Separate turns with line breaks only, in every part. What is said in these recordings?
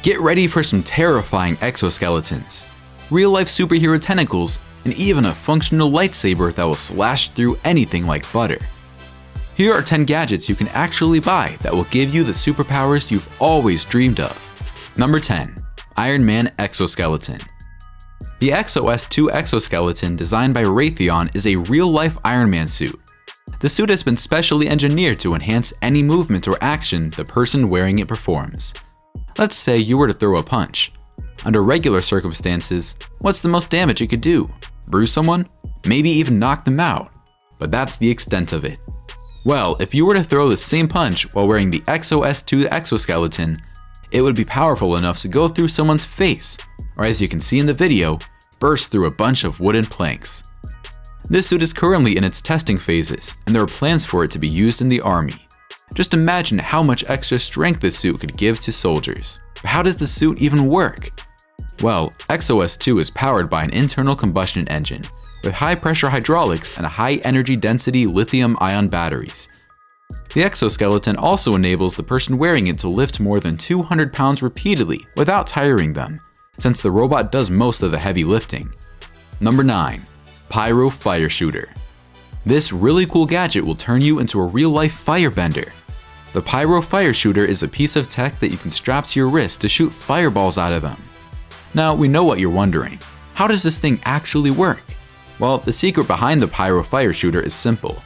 Get ready for some terrifying exoskeletons, real-life superhero tentacles, and even a functional lightsaber that will slash through anything like butter. Here are 10 gadgets you can actually buy that will give you the superpowers you've always dreamed of. Number 10. Iron Man Exoskeleton. The XOS-2 exoskeleton designed by Raytheon is a real-life Iron Man suit. The suit has been specially engineered to enhance any movement or action the person wearing it performs. Let's say you were to throw a punch. Under regular circumstances, what's the most damage it could do? Bruise someone? Maybe even knock them out. But that's the extent of it. Well, if you were to throw the same punch while wearing the XOS-2 exoskeleton, it would be powerful enough to go through someone's face, or as you can see in the video, burst through a bunch of wooden planks. This suit is currently in its testing phases, and there are plans for it to be used in the army. Just imagine how much extra strength this suit could give to soldiers. But how does the suit even work? Well, XOS-2 is powered by an internal combustion engine, with high-pressure hydraulics and high-energy density lithium-ion batteries. The exoskeleton also enables the person wearing it to lift more than 200 pounds repeatedly without tiring them, since the robot does most of the heavy lifting. Number 9. Pyro Fire Shooter. This really cool gadget will turn you into a real-life firebender. The Pyro Fire Shooter is a piece of tech that you can strap to your wrist to shoot fireballs out of them. Now, we know what you're wondering. How does this thing actually work? Well, the secret behind the Pyro Fire Shooter is simple.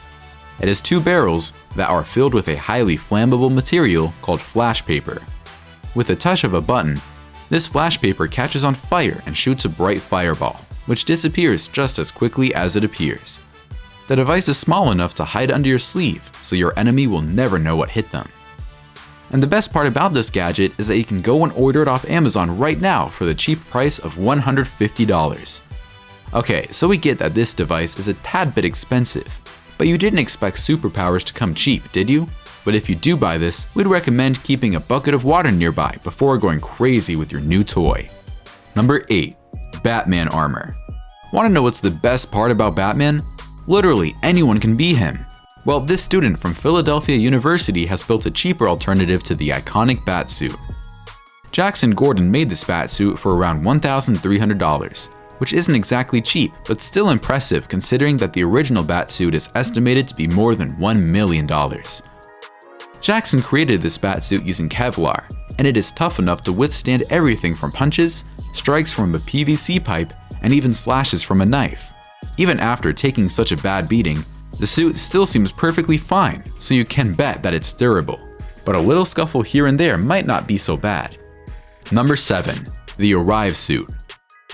It has 2 barrels that are filled with a highly flammable material called flash paper. With a touch of a button, this flash paper catches on fire and shoots a bright fireball, which disappears just as quickly as it appears. The device is small enough to hide under your sleeve, so your enemy will never know what hit them. And the best part about this gadget is that you can go and order it off Amazon right now for the cheap price of $150. Okay, so we get that this device is a tad bit expensive, but you didn't expect superpowers to come cheap, did you? But if you do buy this, we'd recommend keeping a bucket of water nearby before going crazy with your new toy. Number 8. Batman Armor. Want to know what's the best part about Batman? Literally anyone can be him. Well, this student from Philadelphia University has built a cheaper alternative to the iconic Batsuit. Jackson Gordon made this Batsuit for around $1,300, which isn't exactly cheap, but still impressive considering that the original Batsuit is estimated to be more than $1 million. Jackson created this Batsuit using Kevlar, and it is tough enough to withstand everything from punches, strikes from a PVC pipe, and even slashes from a knife. Even after taking such a bad beating, the suit still seems perfectly fine, so you can bet that it's durable. But a little scuffle here and there might not be so bad. Number 7. The Arrive Suit.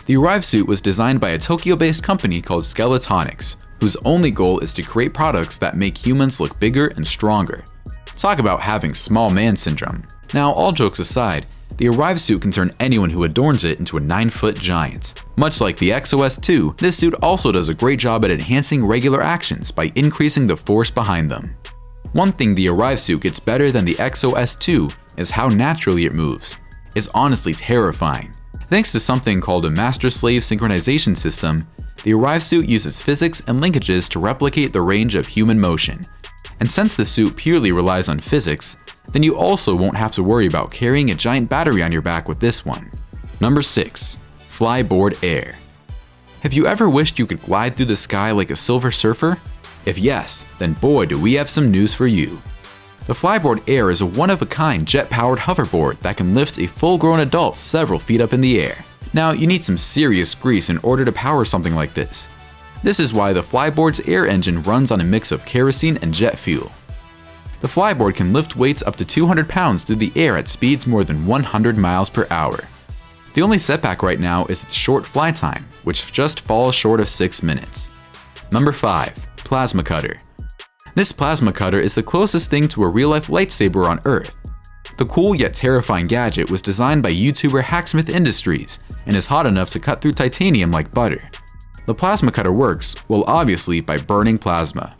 The Arrive Suit was designed by a Tokyo-based company called Skeletonics, whose only goal is to create products that make humans look bigger and stronger. Talk about having small man syndrome. Now, all jokes aside, the Arrive Suit can turn anyone who adorns it into a 9-foot giant. Much like the XOS-2, this suit also does a great job at enhancing regular actions by increasing the force behind them. One thing the Arrive Suit gets better than the XOS-2 is how naturally it moves. It's honestly terrifying. Thanks to something called a master-slave synchronization system, the Arrive Suit uses physics and linkages to replicate the range of human motion. And since the suit purely relies on physics, then you also won't have to worry about carrying a giant battery on your back with this one. Number 6. Flyboard Air. Have you ever wished you could glide through the sky like a Silver Surfer? If yes, then boy do we have some news for you. The Flyboard Air is a one-of-a-kind jet-powered hoverboard that can lift a full-grown adult several feet up in the air. Now, you need some serious grease in order to power something like this. This is why the Flyboard's air engine runs on a mix of kerosene and jet fuel. The Flyboard can lift weights up to 200 pounds through the air at speeds more than 100 miles per hour. The only setback right now is its short fly time, which just falls short of 6 minutes. Number 5. Plasma Cutter. This plasma cutter is the closest thing to a real-life lightsaber on Earth. The cool yet terrifying gadget was designed by YouTuber Hacksmith Industries and is hot enough to cut through titanium like butter. The plasma cutter works, well obviously, by burning plasma.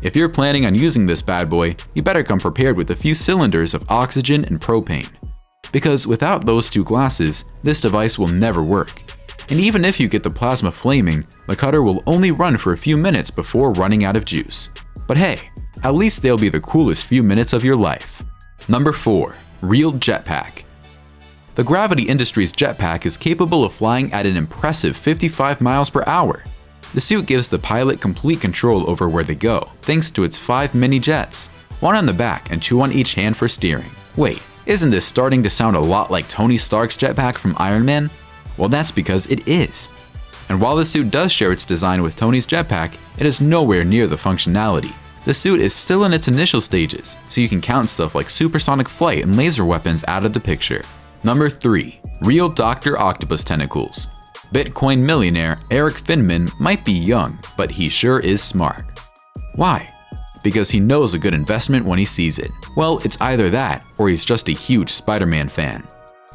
If you're planning on using this bad boy, you better come prepared with a few cylinders of oxygen and propane. Because without those 2 glasses, this device will never work. And even if you get the plasma flaming, the cutter will only run for a few minutes before running out of juice. But hey, at least they'll be the coolest few minutes of your life. Number 4. Real Jetpack. The Gravity Industries jetpack is capable of flying at an impressive 55 miles per hour. The suit gives the pilot complete control over where they go, thanks to its 5 mini jets, one on the back and 2 on each hand for steering. Wait, isn't this starting to sound a lot like Tony Stark's jetpack from Iron Man? Well, that's because it is. And while the suit does share its design with Tony's jetpack, it is nowhere near the functionality. The suit is still in its initial stages, so you can count stuff like supersonic flight and laser weapons out of the picture. Number 3. Real Dr. Octopus tentacles. Bitcoin millionaire Eric Finman might be young, but he sure is smart. Why? Because he knows a good investment when he sees it. Well, it's either that, or he's just a huge Spider-Man fan.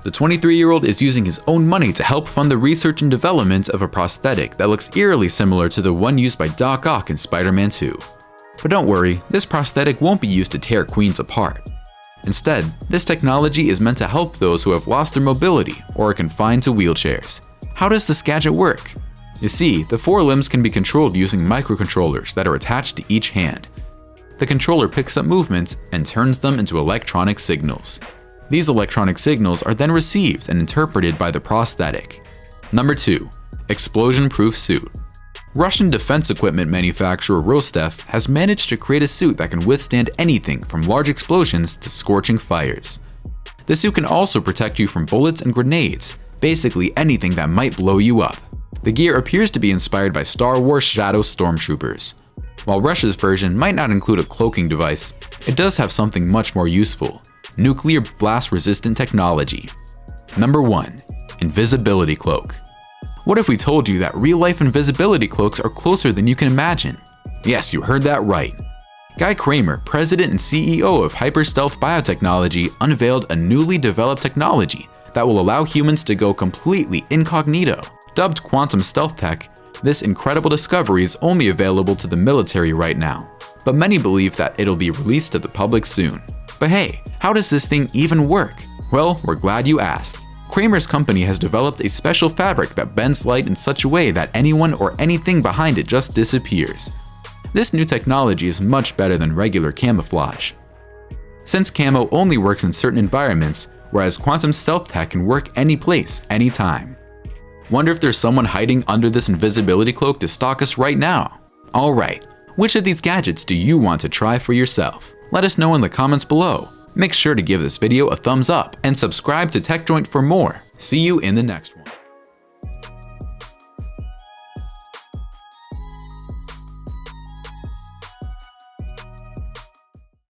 The 23-year-old is using his own money to help fund the research and development of a prosthetic that looks eerily similar to the one used by Doc Ock in Spider-Man 2. But don't worry, this prosthetic won't be used to tear Queens apart. Instead, this technology is meant to help those who have lost their mobility or are confined to wheelchairs. How does this gadget work? You see, the 4 limbs can be controlled using microcontrollers that are attached to each hand. The controller picks up movements and turns them into electronic signals. These electronic signals are then received and interpreted by the prosthetic. Number 2. Explosion-proof suit. Russian defense equipment manufacturer Rostev has managed to create a suit that can withstand anything from large explosions to scorching fires. The suit can also protect you from bullets and grenades, basically anything that might blow you up. The gear appears to be inspired by Star Wars Shadow stormtroopers. While Russia's version might not include a cloaking device, it does have something much more useful: nuclear blast-resistant technology. Number 1. Invisibility cloak. What if we told you that real-life invisibility cloaks are closer than you can imagine? Yes, you heard that right. Guy Kramer, president and CEO of Hyperstealth Biotechnology, unveiled a newly developed technology that will allow humans to go completely incognito. Dubbed Quantum Stealth Tech, this incredible discovery is only available to the military right now, but many believe that it'll be released to the public soon. But hey, how does this thing even work? Well, we're glad you asked. Kramer's company has developed a special fabric that bends light in such a way that anyone or anything behind it just disappears. This new technology is much better than regular camouflage, since camo only works in certain environments, whereas Quantum Stealth Tech can work any place, anytime. Wonder if there's someone hiding under this invisibility cloak to stalk us right now? Alright, which of these gadgets do you want to try for yourself? Let us know in the comments below. Make sure to give this video a thumbs up and subscribe to TechJoint for more. See you in the next one.